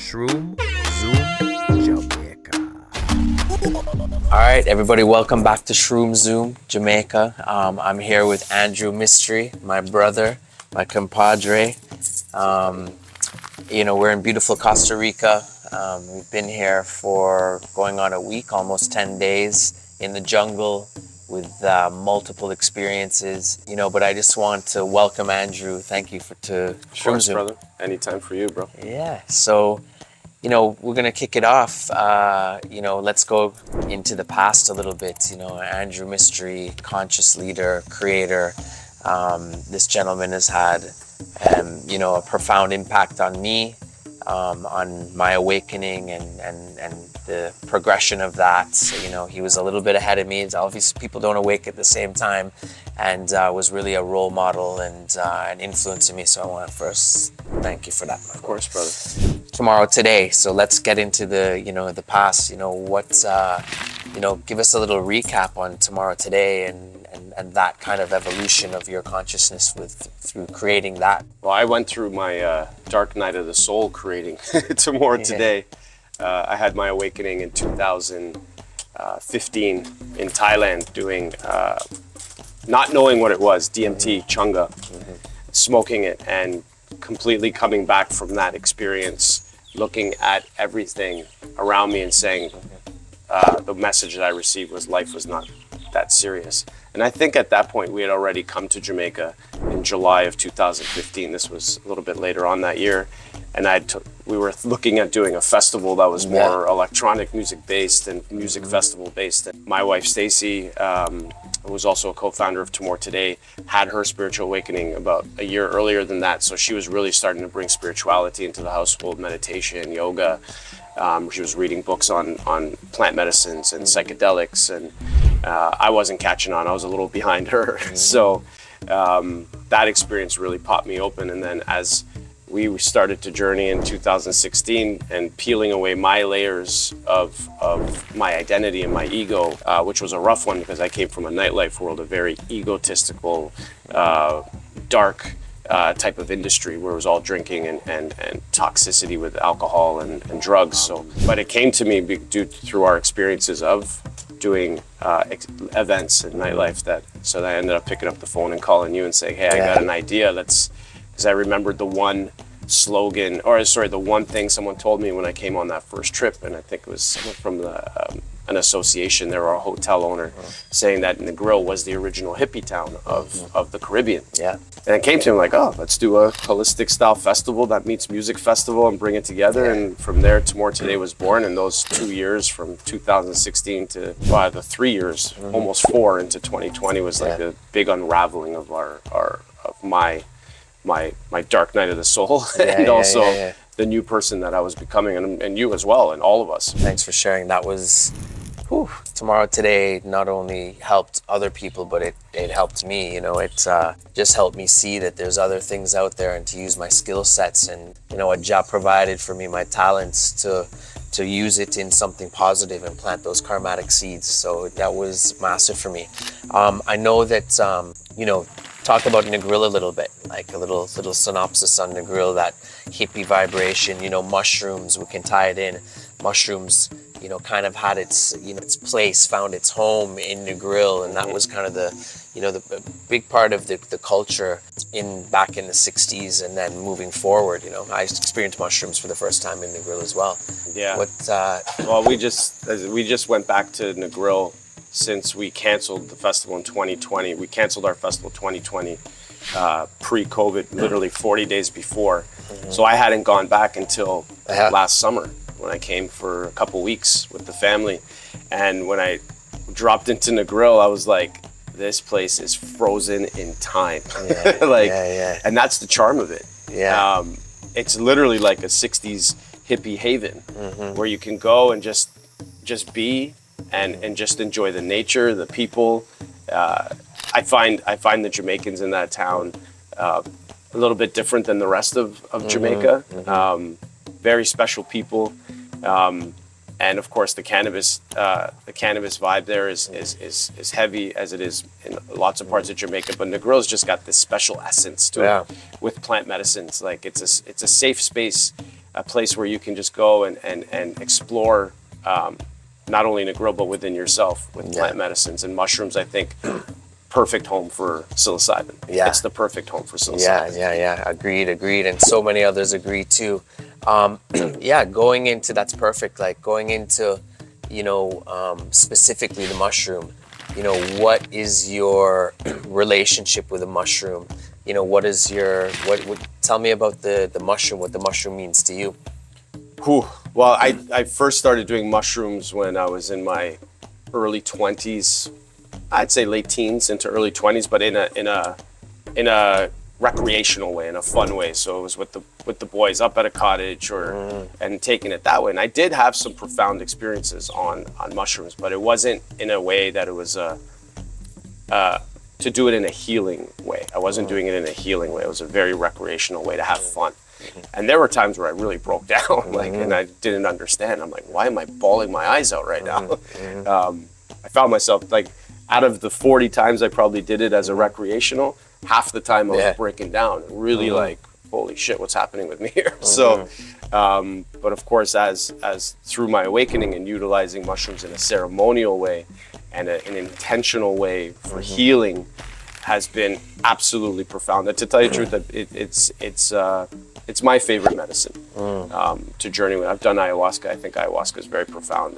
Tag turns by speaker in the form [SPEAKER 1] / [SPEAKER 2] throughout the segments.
[SPEAKER 1] Shroom Zoom Jamaica.
[SPEAKER 2] All right, everybody, welcome back to Shroom Zoom Jamaica. I'm here with Andrew Mistry, my brother, my compadre. We're in beautiful Costa Rica. We've been here for going on a week, almost 10 days in the jungle with multiple experiences, but I just want to welcome Andrew. Thank you to Shroom Zoom.
[SPEAKER 3] Brother. Anytime for you, bro.
[SPEAKER 2] Yeah, so, we're going to kick it off. Let's go into the past a little bit. Andrew Mistry, conscious leader, creator. This gentleman has had, a profound impact on me, on my awakening and the progression of that. He was a little bit ahead of me. It's obvious people don't awake at the same time, and was really a role model and an influence in me. So I want to first thank you for that.
[SPEAKER 3] Of course, brother.
[SPEAKER 2] Tomorrow, today. So let's get into the past. Give us a little recap on tomorrow, today, and that kind of evolution of your consciousness through creating that.
[SPEAKER 3] Well, I went through my dark night of the soul creating tomorrow, today. I had my awakening in 2015 in Thailand, doing not knowing what it was, DMT, chunga, smoking it, and completely coming back from that experience, looking at everything around me and saying the message that I received was life was not that serious. And I think at that point we had already come to Jamaica in July of 2015. This was a little bit later on that year. And we were looking at doing a festival that was more electronic music based and music festival based. And my wife, Stacy, who was also a co-founder of Tomorrow Today, had her spiritual awakening about a year earlier than that. So she was really starting to bring spirituality into the household, meditation, yoga. She was reading books on plant medicines and psychedelics, and I wasn't catching on. I was a little behind her. So that experience really popped me open. And then as we started to journey in 2016 and peeling away my layers of my identity and my ego, which was a rough one because I came from a nightlife world, a very egotistical, dark type of industry where it was all drinking and toxicity with alcohol and drugs. So, but it came to me through our experiences of doing events in nightlife that I ended up picking up the phone and calling you and saying, hey, I got an idea. Because I remembered the one thing someone told me when I came on that first trip, and I think it was someone from an association there, or a hotel owner, saying that Negril was the original hippie town of the Caribbean.
[SPEAKER 2] Yeah.
[SPEAKER 3] And it came to me like, let's do a holistic style festival that meets music festival and bring it together. Yeah. And from there, Tomorrow Today was born. And those 2 years from 2016 to the 3 years, almost 4 into 2020 was like a big unraveling of my dark night of the soul, and also the new person that I was becoming, and you as well, and all of us.
[SPEAKER 2] Thanks for sharing. That was, Tomorrow Today not only helped other people, but it helped me. It just helped me see that there's other things out there, and to use my skill sets and what Jah provided for me, my talents, to use it in something positive and plant those karmatic seeds. So that was massive for me. I know that talk about Negril a little bit, like a little synopsis on Negril, that hippie vibration, mushrooms, we can tie it in. Mushrooms, kind of had its place, found its home in Negril, and that was kind of the big part of the culture back in the 60s, and then moving forward, I experienced mushrooms for the first time in Negril as well.
[SPEAKER 3] Yeah. Well, we just went back to Negril since we canceled the festival in 2020. We canceled our festival 2020 pre-COVID, literally 40 days before. So I hadn't gone back until last summer when I came for a couple weeks with the family. And when I dropped into Negril, I was like, this place is frozen in time. And that's the charm of it.
[SPEAKER 2] Yeah.
[SPEAKER 3] It's literally like a 60s hippie haven where you can go and just be and just enjoy the nature, the people. I find the Jamaicans in that town a little bit different than the rest of Jamaica. Very special people, and of course the cannabis vibe there is heavy, as it is in lots of parts of Jamaica. But Negril's just got this special essence to it with plant medicines. Like it's a safe space a place where you can just go and explore, not only in a grow, but within yourself with plant medicines and mushrooms. I think perfect home for psilocybin.
[SPEAKER 2] Yeah.
[SPEAKER 3] It's the perfect home for psilocybin.
[SPEAKER 2] Yeah. Agreed. And so many others agree too. Going into, that's perfect. Like going into, specifically the mushroom, what is your relationship with a mushroom? What tell me about the mushroom, what the mushroom means to you.
[SPEAKER 3] Well, I first started doing mushrooms when I was in my early 20s. I'd say late teens into early 20s, but in a recreational way, in a fun way. So it was with the boys up at a cottage and taking it that way. And I did have some profound experiences on mushrooms, but it wasn't in a way that it was to do it in a healing way. I wasn't doing it in a healing way. It was a very recreational way to have fun. And there were times where I really broke down, and I didn't understand. I'm like, why am I bawling my eyes out right now? I found myself, like, out of the 40 times I probably did it as a recreational, half the time I was breaking down and really like, holy shit, what's happening with me here? So, but of course, as through my awakening and utilizing mushrooms in a ceremonial way and an intentional way for healing has been absolutely profound. And to tell you the truth, it's my favorite medicine to journey with. I've done ayahuasca. I think ayahuasca is very profound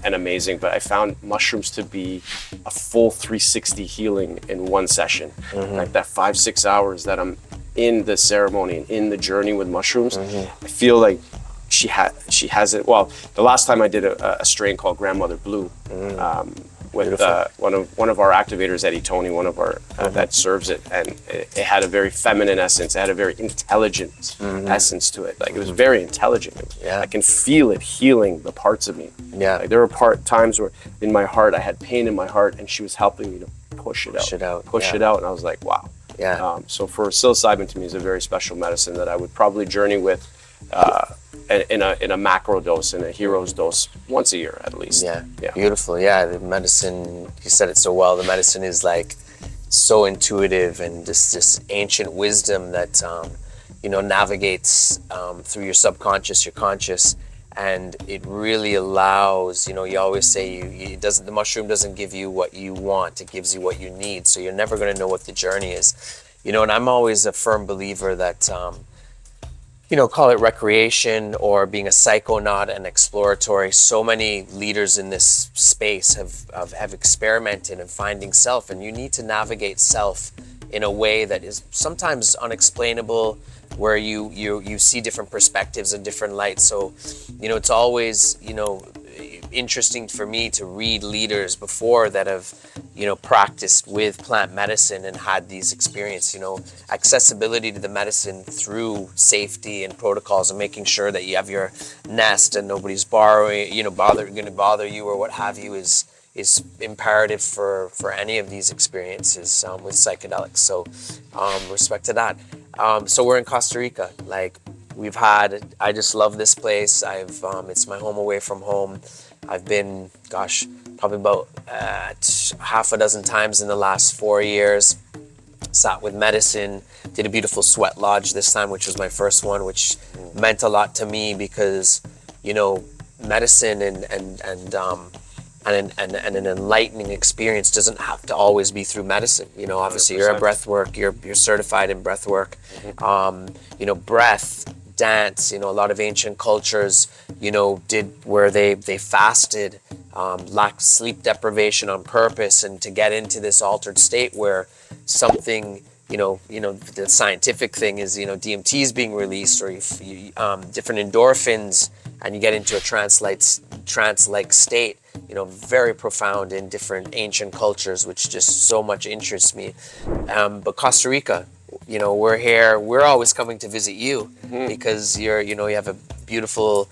[SPEAKER 3] and amazing, but I found mushrooms to be a full 360 healing in one session. Like that 5-6 hours that I'm in the ceremony and in the journey with mushrooms, I feel like she has it. Well, the last time I did a strain called Grandmother Blue with one of our activators, Eddie Tony, one of our that serves it, and it had a very feminine essence. It had a very intelligent essence to it. Like it was very intelligent. I can feel it healing the parts of me. Like there were times where in my heart I had pain in my heart, and she was helping me to push it out, and I was like, wow. So for psilocybin, to me, is a very special medicine that I would probably journey with in a macro dose, in a hero's dose, once a year at least. Beautiful. The medicine, you said it so well, the medicine is like so intuitive and this ancient wisdom that navigates through your subconscious, your conscious, and it really allows, you always say the mushroom doesn't give you what you want, it gives you what you need. So you're never going to know what the journey is. And I'm always a firm believer that call it recreation or being a psychonaut and exploratory. So many leaders in this space have experimented in finding self, and you need to navigate self in a way that is sometimes unexplainable, where you see different perspectives and different lights. So, it's always, interesting for me to read leaders before that have, practiced with plant medicine and had these experiences, accessibility to the medicine through safety and protocols and making sure that you have your nest and nobody's going to bother you or what have you is imperative for any of these experiences with psychedelics. So respect to that. So we're in Costa Rica. Like I just love this place. It's my home away from home. I've been, probably about half a dozen times in the last 4 years. Sat with medicine, did a beautiful sweat lodge this time, which was my first one, which meant a lot to me because, medicine and an enlightening experience doesn't have to always be through medicine. Obviously 100%. You're a breath work, you're certified in breath work. Breath, dance, a lot of ancient cultures, did where they fasted, lacked sleep deprivation on purpose, and to get into this altered state where something, the scientific thing is, DMT is being released, or different endorphins, and you get into a trance-like state, very profound in different ancient cultures, which just so much interests me. But Costa Rica, we're here. We're always coming to visit you because you have a beautiful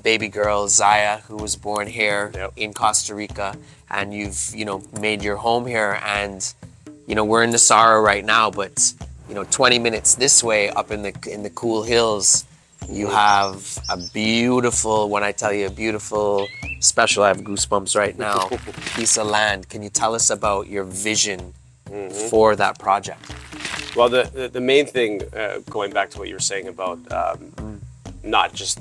[SPEAKER 3] baby girl, Zaya, who was born here in Costa Rica, and you've made your home here. And we're in Nosara right now, but 20 minutes this way, up in the cool hills, you have a beautiful. When I tell you a beautiful, special, I have goosebumps right now. Piece of land. Can you tell us about your vision for that project? Well, the main thing, going back to what you were saying about not just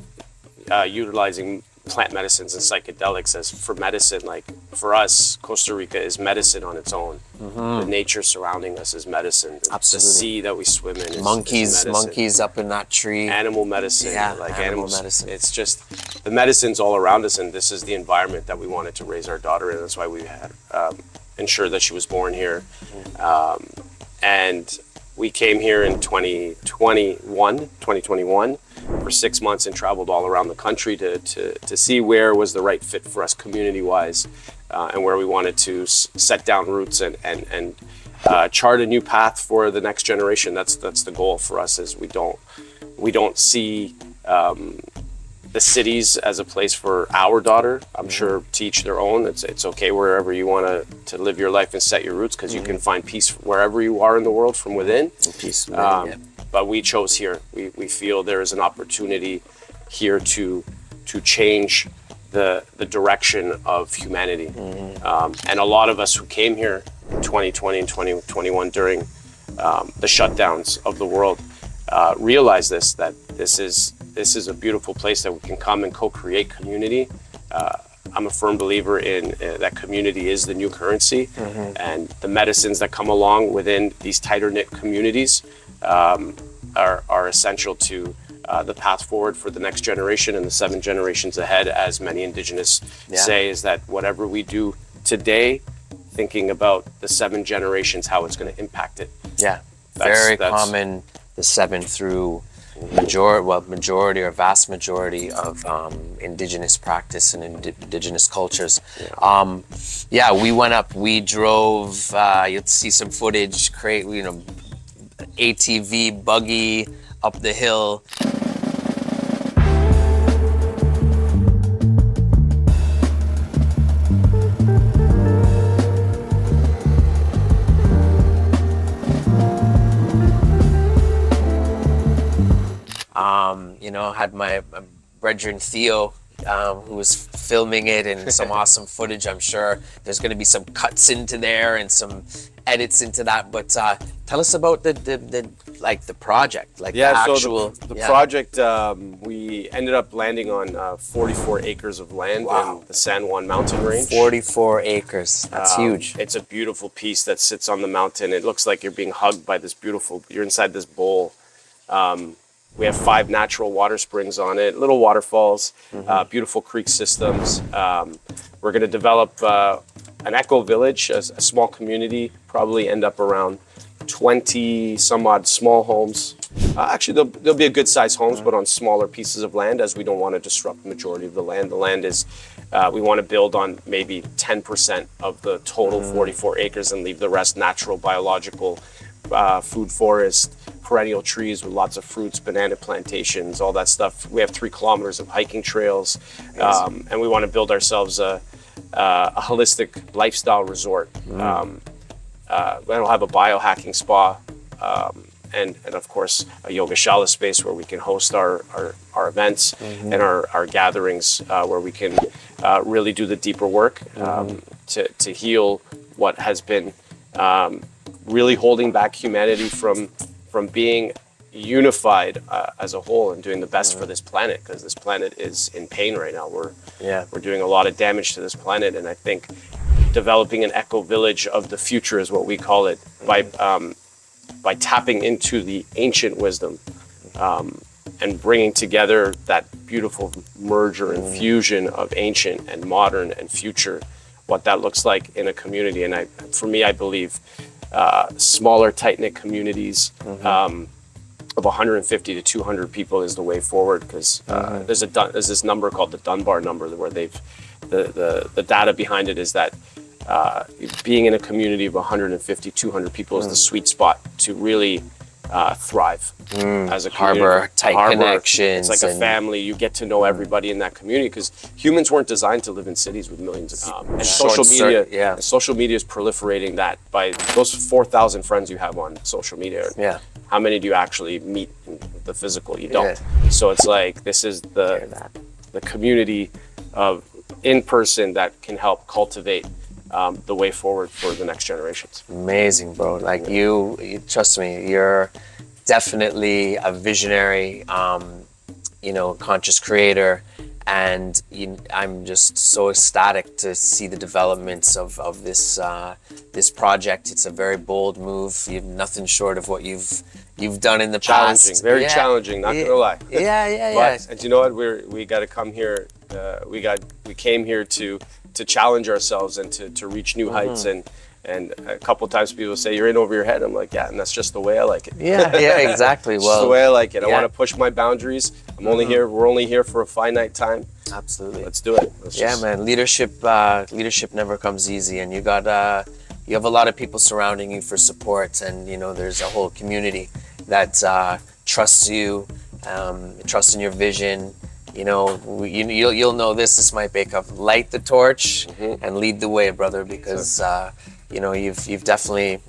[SPEAKER 3] utilizing plant medicines and psychedelics as for medicine. Like for us, Costa Rica is medicine on its own. The nature surrounding us is medicine.
[SPEAKER 2] Absolutely.
[SPEAKER 3] The sea that we swim in is
[SPEAKER 2] Monkeys
[SPEAKER 3] medicine.
[SPEAKER 2] up in that tree.
[SPEAKER 3] Animal medicine.
[SPEAKER 2] Yeah,
[SPEAKER 3] like
[SPEAKER 2] animal
[SPEAKER 3] animals.
[SPEAKER 2] medicine.
[SPEAKER 3] It's just the medicine's all around us, and this is the environment that we wanted to raise our daughter in. That's why we had ensured that she was born here. And we came here in 2021 for 6 months and traveled all around the country to see where was the right fit for us community-wise, and where we wanted to set down roots and chart a new path for the next generation. That's the goal for us. Is we don't see the cities as a place for our daughter. I'm sure to each their own. It's okay wherever you want to live your life and set your roots, because you can find peace wherever you are in the world from within.
[SPEAKER 2] Peace.
[SPEAKER 3] But we chose here. We feel there is an opportunity here to change the direction of humanity. And a lot of us who came here in 2020 and 2021 during the shutdowns of the world realize that this is a beautiful place that we can come and co-create community. I'm a firm believer in that community is the new currency, and the medicines that come along within these tighter knit communities are essential to the path forward for the next generation and the 7 generations ahead. As many indigenous say, is that whatever we do today, thinking about the 7 generations, how it's going to impact it.
[SPEAKER 2] Yeah, very common. The 7 through majority or vast majority of indigenous practice and indigenous cultures. We went up, we drove, you'll see some footage, ATV buggy up the hill. Had my brethren Theo, who was filming it, and some awesome footage. I'm sure there's going to be some cuts into there and some edits into that. But tell us about the project, the actual.
[SPEAKER 3] So the project, we ended up landing on 44 acres of land in the San Juan mountain range.
[SPEAKER 2] 44 acres. That's huge.
[SPEAKER 3] It's a beautiful piece that sits on the mountain. It looks like you're being hugged by this beautiful. You're inside this bowl. We have 5 natural water springs on it, little waterfalls, beautiful creek systems. We're going to develop an eco village, a small community, probably end up around 20 some odd small homes. Actually, there'll be a good sized homes, but on smaller pieces of land, as we don't want to disrupt the majority of the land. The land is, we want to build on maybe 10% of the total 44 acres and leave the rest natural, biological, food forest, perennial trees with lots of fruits, banana plantations, all that stuff. We have 3 kilometers of hiking trails, and we want to build ourselves a holistic lifestyle resort. We'll have a biohacking spa, and of course a yoga shala space where we can host our events and our gatherings, where we can really do the deeper work to heal what has been really holding back humanity from being unified as a whole and doing the best for this planet, because this planet is in pain right now. We're doing a lot of damage to this planet, and I think developing an eco village of the future is what we call it, by tapping into the ancient wisdom and bringing together that beautiful merger and fusion of ancient and modern and future, what that looks like in a community. And for me, I believe smaller, tight-knit communities of 150 to 200 people is the way forward, because there's this number called the Dunbar number, where the data behind it is that being in a community of 150, 200 people is the sweet spot to really thrive as a community.
[SPEAKER 2] Harbor connections.
[SPEAKER 3] It's like a family. You get to know everybody in that community, because humans weren't designed to live in cities with millions of people. And social media is proliferating that. By those 4,000 friends you have on social media, how many do you actually meet in the physical? You don't. So it's like, this is the community of in person that can help cultivate the way forward for the next generations.
[SPEAKER 2] Amazing, bro. Like you trust me, you're definitely a visionary. conscious creator. And I'm just so ecstatic to see the developments of this this project. It's a very bold move. You've nothing short of what you've done in the past.
[SPEAKER 3] Very challenging. Not gonna lie.
[SPEAKER 2] Yeah.
[SPEAKER 3] But you know what? We got to come here. We came here to challenge ourselves and to reach new heights. And a couple times people say you're in over your head. I'm like, yeah, and that's just the way I like it.
[SPEAKER 2] Yeah, exactly.
[SPEAKER 3] Well, just the way I like it. I
[SPEAKER 2] yeah.
[SPEAKER 3] want to push my boundaries. I'm only here. We're only here for a finite time.
[SPEAKER 2] Absolutely.
[SPEAKER 3] Let's do it.
[SPEAKER 2] Man. Leadership never comes easy, and you have a lot of people surrounding you for support, and there's a whole community that trusts you, trusts in your vision. You'll know this. This might make up. Light the torch and lead the way, brother, because you've definitely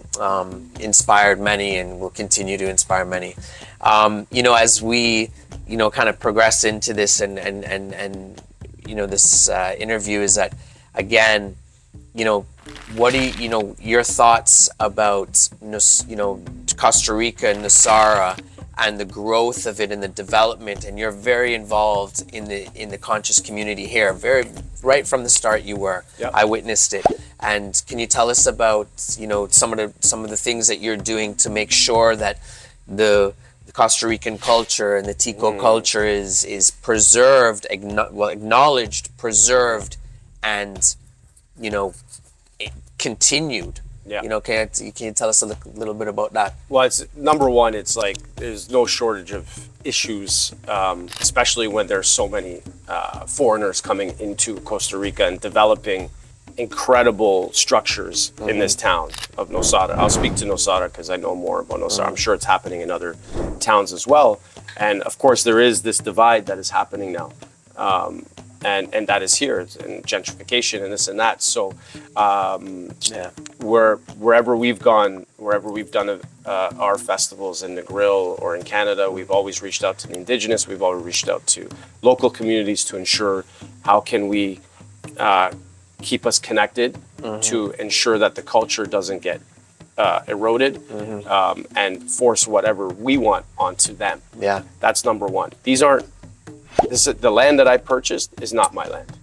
[SPEAKER 2] inspired many and will continue to inspire many. As we kind of progress into this and this interview, is that again, what do your thoughts about Costa Rica and Nosara and the growth of it and the development? And you're very involved in the conscious community here, very right from the start. You were.
[SPEAKER 3] Yep.
[SPEAKER 2] I witnessed it. And can you tell us about some of the things that you're doing to make sure that the Costa Rican culture and the Tico culture is preserved, acknowledged, preserved, and continued?
[SPEAKER 3] Yeah.
[SPEAKER 2] Can you tell us a little bit about that?
[SPEAKER 3] Well, it's number one. It's like there's no shortage of issues, especially when there's so many foreigners coming into Costa Rica and developing incredible structures in this town of Nosara. I'll speak to Nosara because I know more about Nosara. I'm sure it's happening in other towns as well. And of course, there is this divide that is happening now. And that is here, and gentrification and this and that. So wherever we've gone, wherever we've done our festivals in the Grill or in Canada, we've always reached out to the Indigenous. We've always reached out to local communities to ensure how can we keep us connected to ensure that the culture doesn't get eroded and force whatever we want onto them.
[SPEAKER 2] Yeah,
[SPEAKER 3] that's number one. The land that I purchased is not my land.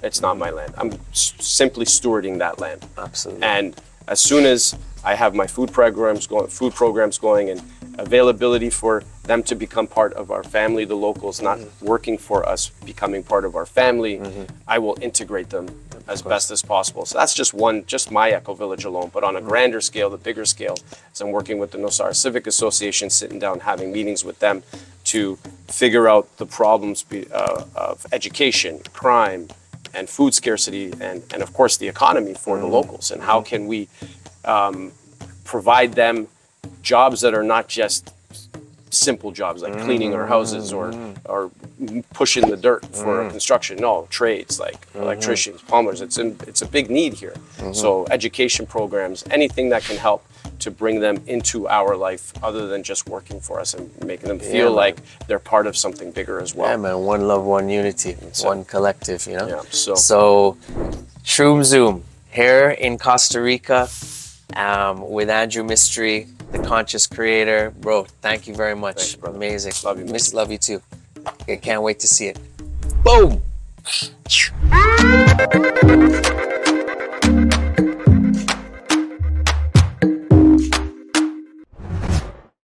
[SPEAKER 3] It's not my land. I'm simply stewarding that land.
[SPEAKER 2] Absolutely.
[SPEAKER 3] And as soon as I have my food programs going, and availability for them to become part of our family, the locals not working for us, becoming part of our family, I will integrate them as best as possible. So that's just my Eco Village alone. But on a grander scale, the bigger scale, as I'm working with the Nosara Civic Association, sitting down, having meetings with them to figure out the problems of education, crime, and food scarcity, and of course the economy for the locals, and how can we provide them jobs that are not just simple jobs like cleaning our houses or pushing the dirt for construction. No, trades like electricians, plumbers. It's a big need here. So education programs, anything that can help to bring them into our life other than just working for us, and making them feel like they're part of something bigger as well.
[SPEAKER 2] Yeah, man. One love, one unity, one collective,
[SPEAKER 3] Yeah,
[SPEAKER 2] So Shroom Zoom here in Costa Rica with Andrew Mistry, the conscious creator. Bro, thank you very much.
[SPEAKER 3] Thanks, brother.
[SPEAKER 2] Amazing.
[SPEAKER 3] Love you, man.
[SPEAKER 2] Love you too. I can't wait to see it. Boom!